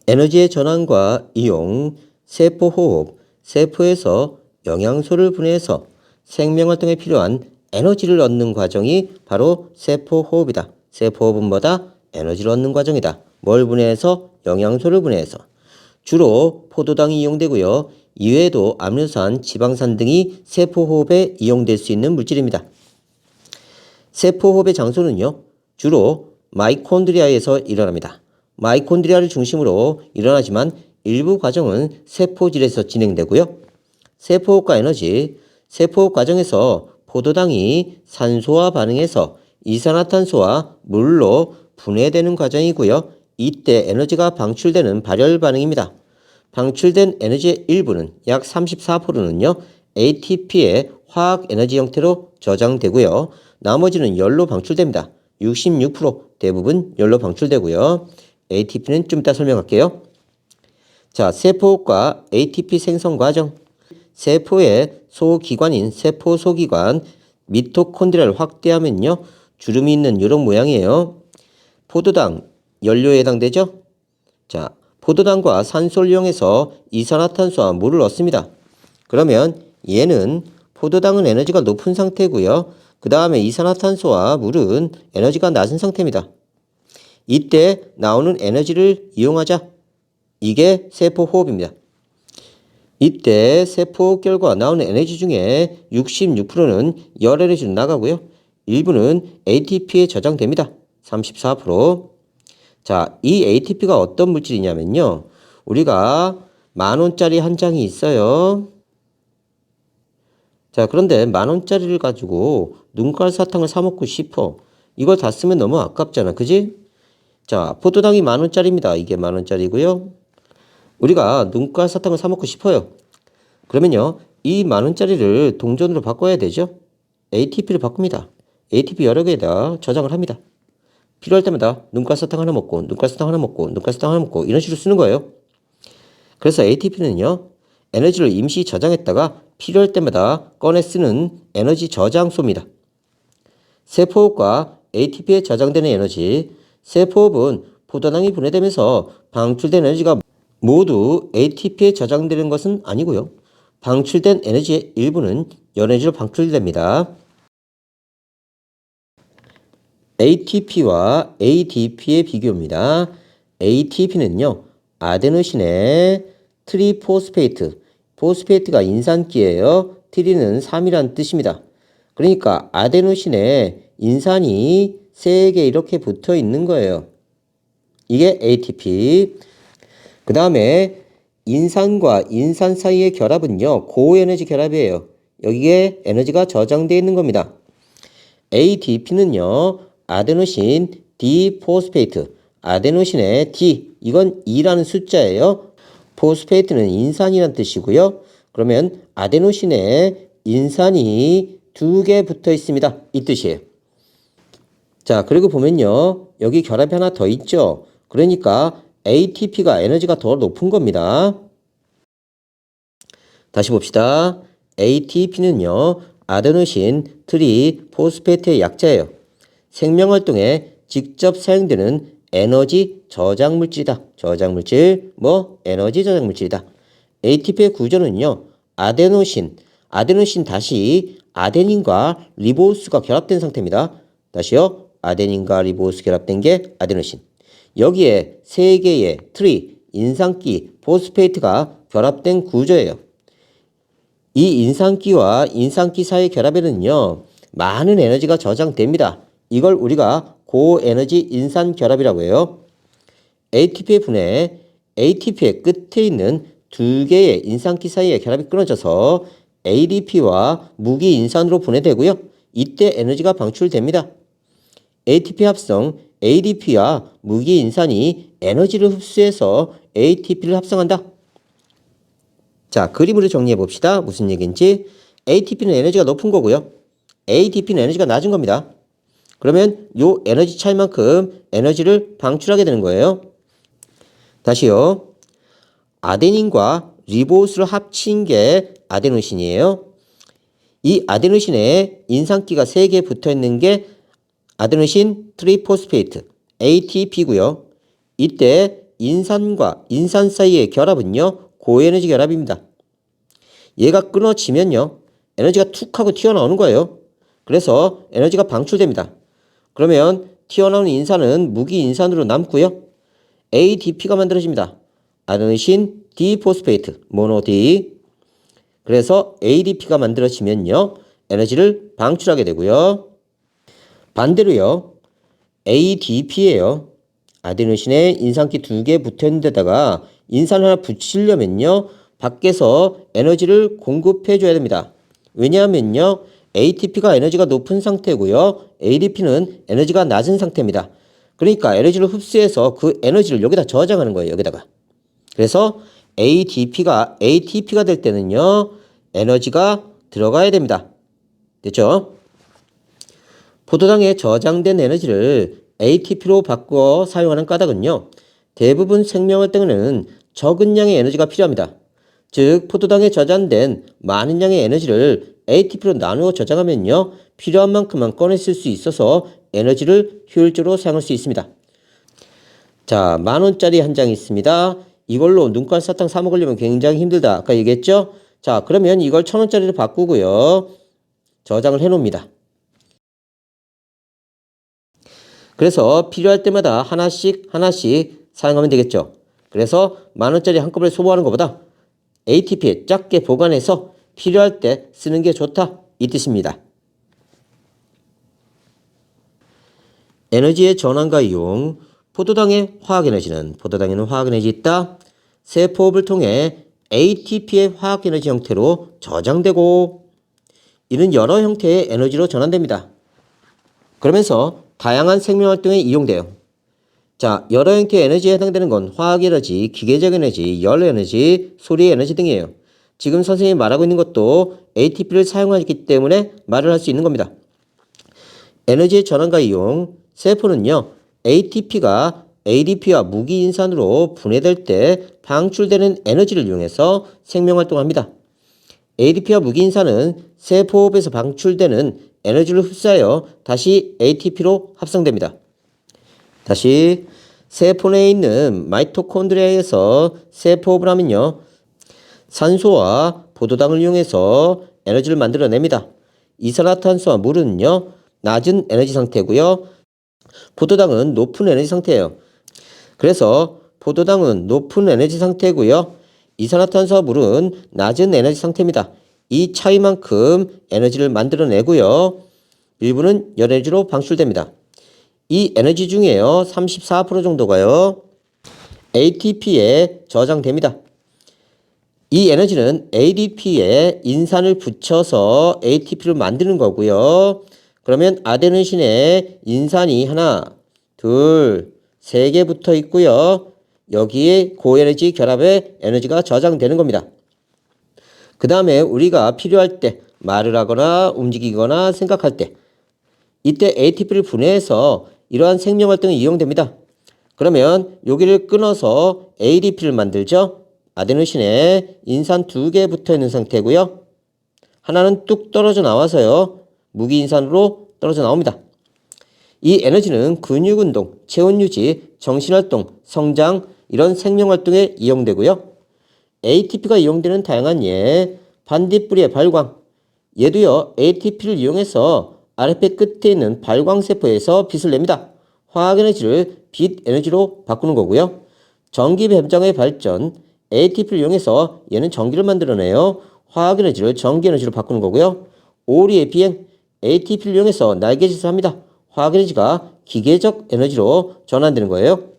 에너지의 전환과 이용, 세포호흡, 세포에서 영양소를 분해해서 생명활동에 필요한 에너지를 얻는 과정이 바로 세포호흡이다. 세포호흡은 뭐다? 에너지를 얻는 과정이다. 뭘 분해해서? 영양소를 분해해서. 주로 포도당이 이용되고요. 이외에도 아미노산, 지방산 등이 세포호흡에 이용될 수 있는 물질입니다. 세포호흡의 장소는요. 주로 마이콘드리아에서 일어납니다. 마이콘드리아를 중심으로 일어나지만 일부 과정은 세포질에서 진행되고요. 세포호흡과 에너지, 세포호흡 과정에서 포도당이 산소와 반응해서 이산화탄소와 물로 분해되는 과정이고요. 이때 에너지가 방출되는 발열 반응입니다. 방출된 에너지의 일부는 약 34%는요. ATP의 화학 에너지 형태로 저장되고요. 나머지는 열로 방출됩니다. 66% 대부분 열로 방출되고요. ATP는 좀 이따 설명할게요. 자, 세포호흡과 ATP 생성 과정. 세포의 소기관인 세포 소기관 미토콘드리아를 확대하면요. 주름이 있는 이런 모양이에요. 포도당 연료에 해당되죠? 자, 포도당과 산소를 이용해서 이산화탄소와 물을 얻습니다. 그러면 얘는 포도당은 에너지가 높은 상태고요. 그 다음에 이산화탄소와 물은 에너지가 낮은 상태입니다. 이때 나오는 에너지를 이용하자. 이게 세포호흡입니다. 이때 세포호흡 결과 나오는 에너지 중에 66%는 열 에너지로 나가고요. 일부는 ATP에 저장됩니다. 34%. 자, 이 ATP가 어떤 물질이냐면요. 우리가 10,000원짜리 한 장이 있어요. 자, 그런데 10,000원짜리를 가지고 눈깔 사탕을 사 먹고 싶어. 이걸 다 쓰면 너무 아깝잖아. 그지? 자, 포도당이 10,000원짜리입니다. 이게 10,000원짜리고요. 우리가 눈깔 사탕을 사 먹고 싶어요. 그러면요. 이 10,000원짜리를 동전으로 바꿔야 되죠. ATP를 바꿉니다. ATP 여러 개에다 저장을 합니다. 필요할 때마다 눈깔 사탕 하나 먹고 눈깔 사탕 하나 먹고 눈깔 사탕 하나 먹고 이런 식으로 쓰는 거예요. 그래서 ATP는요. 에너지를 임시 저장했다가 필요할 때마다 꺼내 쓰는 에너지 저장소입니다. 세포호흡과 ATP에 저장되는 에너지. 세포호흡은 포도당이 분해되면서 방출된 에너지가 모두 ATP에 저장되는 것은 아니고요. 방출된 에너지의 일부는 열에너지로 방출됩니다. ATP와 ADP의 비교입니다. ATP는요. 아데노신의 트리포스페이트. 포스페이트가 인산기예요. 트리는 3이란 뜻입니다. 그러니까 아데노신에 인산이 3개 이렇게 붙어 있는 거예요. 이게 ATP. 그 다음에 인산과 인산 사이의 결합은요. 고에너지 결합이에요. 여기에 에너지가 저장되어 있는 겁니다. ADP는요. 아데노신 디포스페이트. 아데노신의 D, 이건 2라는 숫자예요. 포스페이트는 인산이라는 뜻이고요. 그러면 아데노신에 인산이 2개 붙어 있습니다. 이 뜻이에요. 자, 그리고 보면요. 여기 결합이 하나 더 있죠. 그러니까 ATP가 에너지가 더 높은 겁니다. 다시 봅시다. ATP는요. 아데노신 트리포스페이트의 약자예요. 생명활동에 직접 사용되는 에너지 저장물질이다. 저장물질, 에너지 저장물질이다. ATP의 구조는요. 아데노신 다시 아데닌과 리보스가 결합된 상태입니다. 다시요. 아데닌과 리보스 결합된 게 아데노신. 여기에 3개의 트리, 인산기, 포스페이트가 결합된 구조예요. 이 인산기와 인산기 사이의 결합에는요. 많은 에너지가 저장됩니다. 이걸 우리가 고에너지 인산 결합이라고 해요. ATP의 분해, ATP의 끝에 있는 2개의 인산기 사이의 결합이 끊어져서 ADP와 무기 인산으로 분해되고요. 이때 에너지가 방출됩니다. ATP 합성, ADP와 무기 인산이 에너지를 흡수해서 ATP를 합성한다. 자, 그림으로 정리해 봅시다. 무슨 얘기인지. ATP는 에너지가 높은 거고요. ADP는 에너지가 낮은 겁니다. 그러면 요 에너지 차이만큼 에너지를 방출하게 되는 거예요. 다시요. 아데닌과 리보스를 합친 게 아데노신이에요. 이 아데노신에 인산기가 3개 붙어 있는 게 아데노신 트리포스페이트, ATP고요. 이때 인산과 인산 사이의 결합은요, 고에너지 결합입니다. 얘가 끊어지면요, 에너지가 툭 하고 튀어나오는 거예요. 그래서 에너지가 방출됩니다. 그러면 튀어나오는 인산은 무기인산으로 남고요. ADP가 만들어집니다. 아데노신 디포스페이트, 모노디. 그래서 ADP가 만들어지면요, 에너지를 방출하게 되고요. 반대로요, ADP예요. 아데노신에 인산기 2개 붙어있는 데다가 인산 하나 붙이려면요, 밖에서 에너지를 공급해 줘야 됩니다. 왜냐하면요, ATP가 에너지가 높은 상태고요, ADP는 에너지가 낮은 상태입니다. 그러니까 에너지를 흡수해서 그 에너지를 여기다 저장하는 거예요. 여기다가. 그래서 ATP가 될 때는요, 에너지가 들어가야 됩니다. 됐죠? 포도당에 저장된 에너지를 ATP로 바꾸어 사용하는 까닭은요, 대부분 생명활동에는 적은 양의 에너지가 필요합니다. 즉, 포도당에 저장된 많은 양의 에너지를 ATP로 나누어 저장하면요, 필요한 만큼만 꺼내 쓸 수 있어서 에너지를 효율적으로 사용할 수 있습니다. 자, 10,000원짜리 한 장 있습니다. 이걸로 눈깔 사탕 사 먹으려면 굉장히 힘들다. 아까 얘기했죠? 자, 그러면 이걸 1,000원짜리로 바꾸고요, 저장을 해 놓습니다. 그래서 필요할 때마다 하나씩 사용하면 되겠죠. 그래서 10,000원짜리 한꺼번에 소모하는 것보다 ATP에 작게 보관해서 필요할 때 쓰는 게 좋다, 이 뜻입니다. 에너지의 전환과 이용. 포도당의 화학에너지는, 포도당에는 화학에너지 있다. 세포호흡을 통해 ATP의 화학에너지 형태로 저장되고, 이는 여러 형태의 에너지로 전환됩니다. 그러면서 다양한 생명활동에 이용돼요. 자, 여러 형태의 에너지에 해당되는 건 화학에너지, 기계적 에너지, 열에너지, 소리의 에너지 등이에요. 지금 선생님이 말하고 있는 것도 ATP를 사용하기 때문에 말을 할 수 있는 겁니다. 에너지의 전환과 이용. 세포는요, ATP가 ADP와 무기인산으로 분해될 때 방출되는 에너지를 이용해서 생명활동합니다. ADP와 무기인산은 세포호흡에서 방출되는 에너지를 흡수하여 다시 ATP로 합성됩니다. 다시, 세포 내에 있는 마이토콘드리아에서 세포호흡을 하면요, 산소와 포도당을 이용해서 에너지를 만들어냅니다. 이산화탄소와 물은요, 낮은 에너지 상태고요, 포도당은 높은 에너지 상태예요. 그래서 포도당은 높은 에너지 상태고요, 이산화탄소와 물은 낮은 에너지 상태입니다. 이 차이만큼 에너지를 만들어내고요, 일부는 열에너지로 방출됩니다. 이 에너지 중에요, 34% 정도가요, ATP에 저장됩니다. 이 에너지는 ADP에 인산을 붙여서 ATP를 만드는 거고요. 그러면 아데노신에 인산이 하나, 둘, 세 개 붙어 있고요. 여기에 고에너지 결합에 에너지가 저장되는 겁니다. 그 다음에 우리가 필요할 때, 말을 하거나 움직이거나 생각할 때, 이때 ATP를 분해해서 이러한 생명활동에 이용됩니다. 그러면 여기를 끊어서 ADP를 만들죠. 아데노신에 인산 2개 붙어 있는 상태고요. 하나는 뚝 떨어져 나와서요, 무기인산으로 떨어져 나옵니다. 이 에너지는 근육운동, 체온유지, 정신활동, 성장, 이런 생명활동에 이용되고요. ATP가 이용되는 다양한 예, 반딧불이의 발광. 얘도요, ATP를 이용해서 아랫배 끝에 있는 발광세포에서 빛을 냅니다. 화학에너지를 빛 에너지로 바꾸는 거고요. 전기 배정의 발전, ATP를 이용해서 얘는 전기를 만들어내요. 화학에너지를 전기에너지로 바꾸는 거고요. 오리의 비행, ATP를 이용해서 날개짓을 합니다. 화학에너지가 기계적 에너지로 전환되는 거예요.